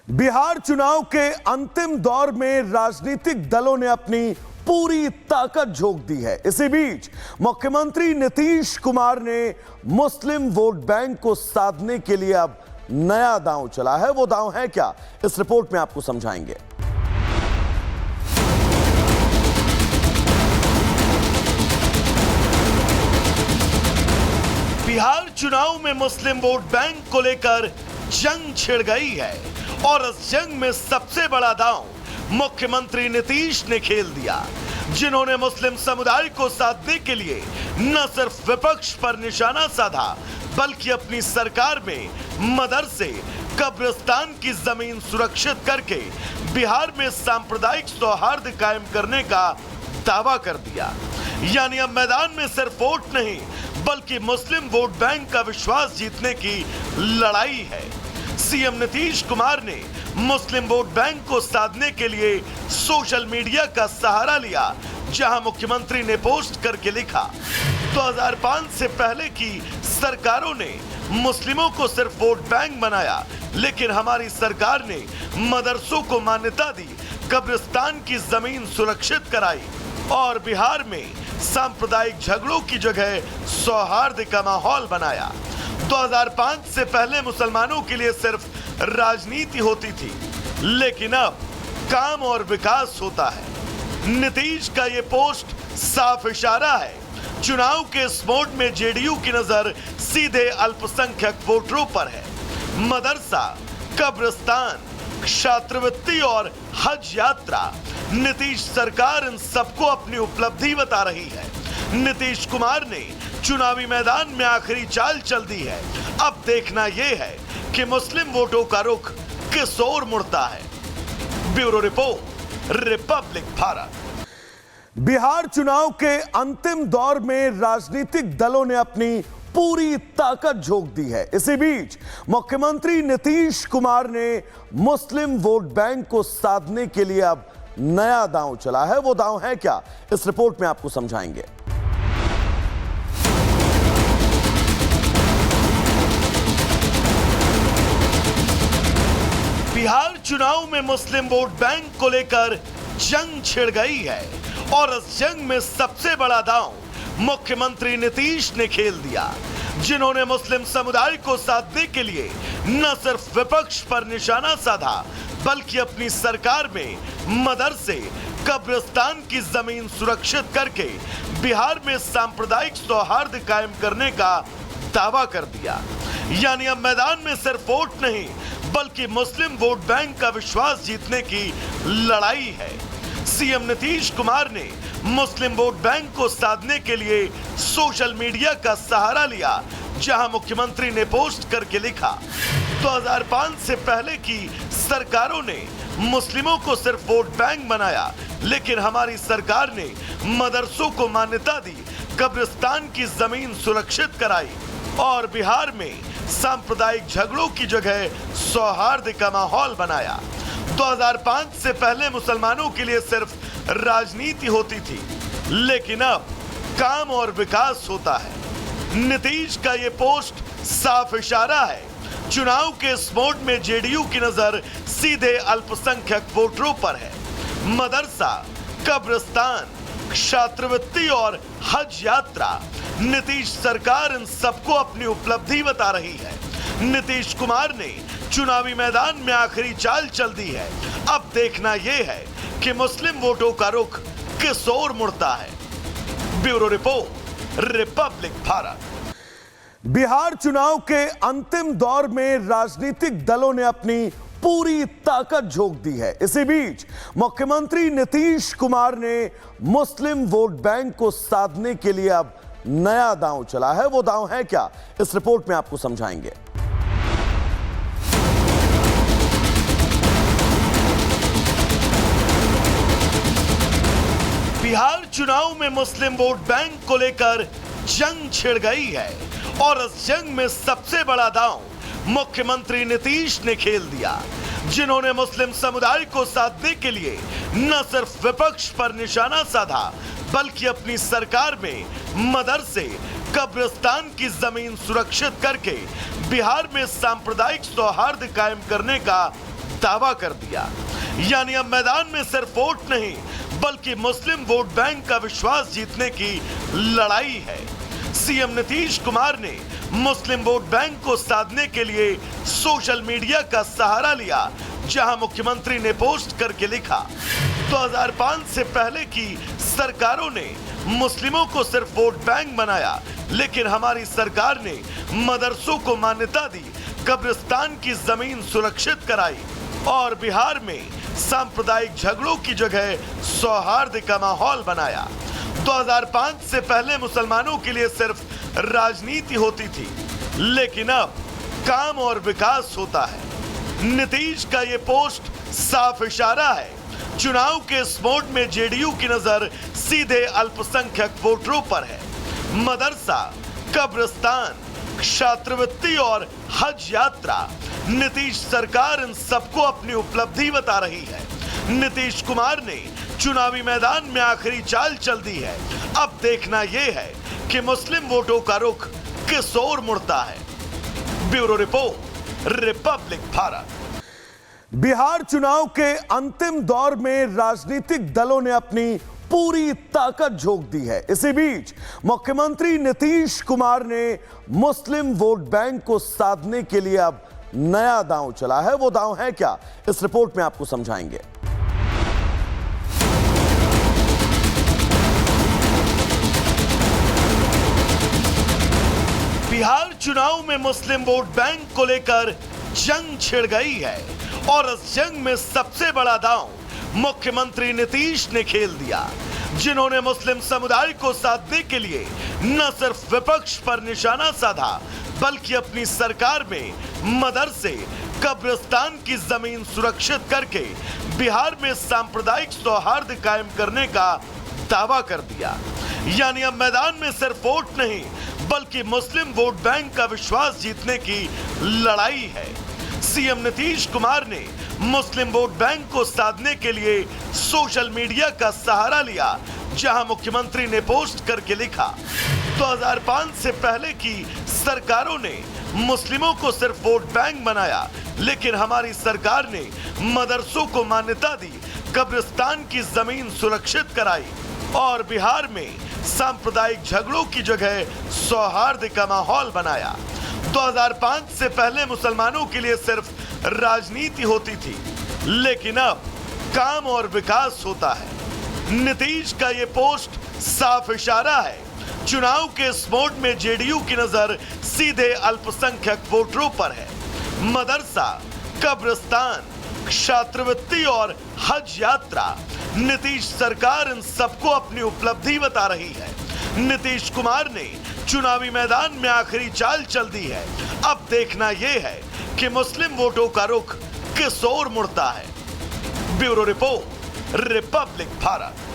बिहार चुनाव के अंतिम दौर में राजनीतिक दलों ने अपनी पूरी ताकत झोंक दी है। इसी बीच मुख्यमंत्री नीतीश कुमार ने मुस्लिम वोट बैंक को साधने के लिए अब नया दांव चला है। वो दांव है क्या, इस रिपोर्ट में आपको समझाएंगे। बिहार चुनाव में मुस्लिम वोट बैंक को लेकर जंग छिड़ गई है और इस जंग में सबसे बड़ा दांव मुख्यमंत्री नीतीश ने खेल दिया, जिन्होंने मुस्लिम समुदाय को साधने के लिए न सिर्फ विपक्ष पर निशाना साधा बल्कि अपनी सरकार में मदरसे, कब्रिस्तान की जमीन सुरक्षित करके बिहार में सांप्रदायिक सौहार्द कायम करने का दावा कर दिया। यानी अब मैदान में सिर्फ वोट नहीं बल्कि मुस्लिम वोट बैंक का विश्वास जीतने की लड़ाई है। सीएम नीतीश कुमार ने मुस्लिम वोट बैंक को साधने के लिए सोशल मीडिया का सहारा लिया, जहां मुख्यमंत्री ने पोस्ट करके लिखा, 2005 से पहले की सरकारों ने मुस्लिमों को सिर्फ वोट बैंक बनाया, लेकिन हमारी सरकार ने मदरसों को मान्यता दी, कब्रिस्तान की जमीन सुरक्षित कराई और बिहार में सांप्रदायिक झगड़ों की जगह सौहार्द का माहौल बनाया। 2005 से पहले मुसलमानों के लिए सिर्फ राजनीति होती थी, लेकिन अब काम और विकास होता है। नीतीश का ये पोस्ट साफ इशारा है। चुनाव के इस मोड में जेडीयू की नजर सीधे अल्पसंख्यक वोटरों पर है। मदरसा, कब्रिस्तान, छात्रवृत्ति और हज यात्रा, नीतीश सरकार इन सबको अपनी उपलब्धि बता रही है। नीतीश कुमार ने चुनावी मैदान में आखिरी चाल चल दी है। अब देखना यह है कि मुस्लिम वोटों का रुख किस ओर मुड़ता है। Bureau report, Republic Bharat. Bihar चुनाव के अंतिम दौर में राजनीतिक दलों ने अपनी पूरी ताकत झोंक दी है। इसी बीच मुख्यमंत्री नीतीश कुमार ने मुस्लिम वोट बैंक को साधने के लिए अब नया दांव चला है। वो दांव है क्या, इस रिपोर्ट में आपको समझाएंगे। बिहार चुनाव में मुस्लिम वोट बैंक को लेकर जंग छिड़ गई है और इस जंग में सबसे बड़ा दांव मुख्यमंत्री नीतीश ने खेल दिया, जिन्होंने मुस्लिम समुदाय को साधने के लिए न सिर्फ विपक्ष पर निशाना साधा बल्कि अपनी सरकार में मदरसे, कब्रिस्तान की जमीन सुरक्षित करके बिहार में सांप्रदायिक सौहार्द कायम करने का दावा कर दिया। यानी अब मैदान में सिर्फ वोट नहीं बल्कि मुस्लिम वोट बैंक का विश्वास जीतने की लड़ाई है। सीएम नीतीश कुमार ने मुस्लिम वोट बैंक को साधने के लिए सोशल मीडिया का सहारा लिया, जहां मुख्यमंत्री ने पोस्ट करके लिखा, 2005 से पहले की सरकारों ने मुस्लिमों को सिर्फ वोट बैंक बनाया, लेकिन हमारी सरकार ने मदरसों को मान्यता दी, कब्रिस्तान की जमीन सुरक्षित कराई और बिहार में सांप्रदायिक झगड़ों की जगह सौहार्द का माहौल बनाया। 2005 से पहले मुसलमानों के लिए सिर्फ राजनीति होती थी, लेकिन अब काम और विकास होता है। नीतीश का ये पोस्ट साफ इशारा है। चुनाव के इस मोड में जेडीयू की नजर सीधे अल्पसंख्यक वोटरों पर है। मदरसा, कब्रिस्तान, छात्रवृत्ति और हज यात्रा, नीतीश सरकार इन सबको अपनी उपलब्धि बता रही है। नीतीश कुमार ने चुनावी मैदान में आखिरी चाल चल दी है। अब देखना यह है कि मुस्लिम वोटों का रुख किस ओर मुड़ता है। Bureau report, Republic Bharat. Bihar चुनाव के अंतिम दौर में राजनीतिक दलों ने अपनी पूरी ताकत झोंक दी है। इसी बीच मुख्यमंत्री नीतीश कुमार ने मुस्लिम वोट बैंक को साधने के लिए अब नया दांव चला है। वो दांव है क्या, इस रिपोर्ट में आपको समझाएंगे। बिहार चुनाव में मुस्लिम वोट बैंक को लेकर जंग छिड़ गई है और इस जंग में सबसे बड़ा दांव मुख्यमंत्री नीतीश ने खेल दिया, जिन्होंने मुस्लिम समुदाय को साधने के लिए न सिर्फ विपक्ष पर निशाना साधा बल्कि अपनी सरकार में मदरसे, कब्रिस्तान की जमीन सुरक्षित करके बिहार में सांप्रदायिक सौहार्द कायम करने का दावा कर दिया। यानी अब मैदान में सिर्फ वोट नहीं बल्कि मुस्लिम वोट बैंक का विश्वास जीतने की लड़ाई है। सीएम नीतीश कुमार ने मुस्लिम वोट बैंक को साधने के लिए सोशल मीडिया का सहारा लिया, जहां मुख्यमंत्री ने पोस्ट करके लिखा, 2005 से पहले की सरकारों ने मुस्लिमों को सिर्फ वोट बैंक बनाया, लेकिन हमारी सरकार ने मदरसों को मान्यता दी, कब्रिस्तान की जमीन सुरक्षित कराई और बिहार में सांप्रदायिक झगड़ों की जगह सौहार्द का माहौल बनाया। 2005 से पहले मुसलमानों के लिए सिर्फ राजनीति होती थी, लेकिन अब काम और विकास होता है। नीतीश का ये पोस्ट साफ इशारा है। चुनाव के इस मोड में जेडीयू की नजर सीधे अल्पसंख्यक वोटरों पर है। मदरसा, कब्रिस्तान, छात्रवृत्ति और हज यात्रा, नीतीश सरकार इन सबको अपनी उपलब्धि बता रही है। नीतीश कुमार ने चुनावी मैदान में आखिरी चाल चल दी है। अब देखना यह है कि मुस्लिम वोटों का रुख किस ओर मुड़ता है। Bureau report, Republic Bharat. Bihar चुनाव के अंतिम दौर में राजनीतिक दलों ने अपनी पूरी ताकत झोंक दी है। इसी बीच मुख्यमंत्री नीतीश कुमार ने मुस्लिम वोट बैंक को साधने के लिए अब नया दांव चला है। वो दांव है क्या, इस रिपोर्ट में आपको समझाएंगे। बिहार चुनाव में मुस्लिम वोट बैंक को लेकर जंग छिड़ गई है और इस जंग में सबसे बड़ा दांव मुख्यमंत्री नीतीश ने खेल दिया, जिन्होंने मुस्लिम समुदाय को साधने के लिए न सिर्फ विपक्ष पर निशाना साधा बल्कि अपनी सरकार में मदरसे, कब्रिस्तान की जमीन सुरक्षित करके बिहार में सांप्रदायिक सौहार्द कायम करने का दावा कर दिया। यानी अब मैदान में सिर्फ वोट नहीं बल्कि मुस्लिम वोट बैंक का विश्वास जीतने की लड़ाई है। सीएम नीतीश कुमार ने मुस्लिम वोट बैंक को साधने के लिए सोशल मीडिया का सहारा लिया, जहां मुख्यमंत्री ने पोस्ट करके लिखा, 2005 से पहले की सरकारों ने मुस्लिमों को सिर्फ वोट बैंक बनाया, लेकिन हमारी सरकार ने मदरसों को मान्यता दी, कब्रिस्तान की जमीन सुरक्षित कराई और बिहार में सांप्रदायिक झगड़ों की जगह सौहार्द का माहौल बनाया। 2005 से पहले मुसलमानों के लिए सिर्फ राजनीति होती थी, लेकिन अब काम और विकास होता है। नीतीश का ये पोस्ट साफ इशारा है। चुनाव के इस मोड में जेडीयू की नजर सीधे अल्पसंख्यक वोटरों पर है। मदरसा, कब्रिस्तान, छात्रवृत्ति और हज यात्रा, नीतीश सरकार इन सबको अपनी उपलब्धि बता रही है। नीतीश कुमार ने चुनावी मैदान में आखिरी चाल चल दी है। अब देखना यह है कि मुस्लिम वोटों का रुख किस ओर मुड़ता है। Bureau report, Republic Bharat.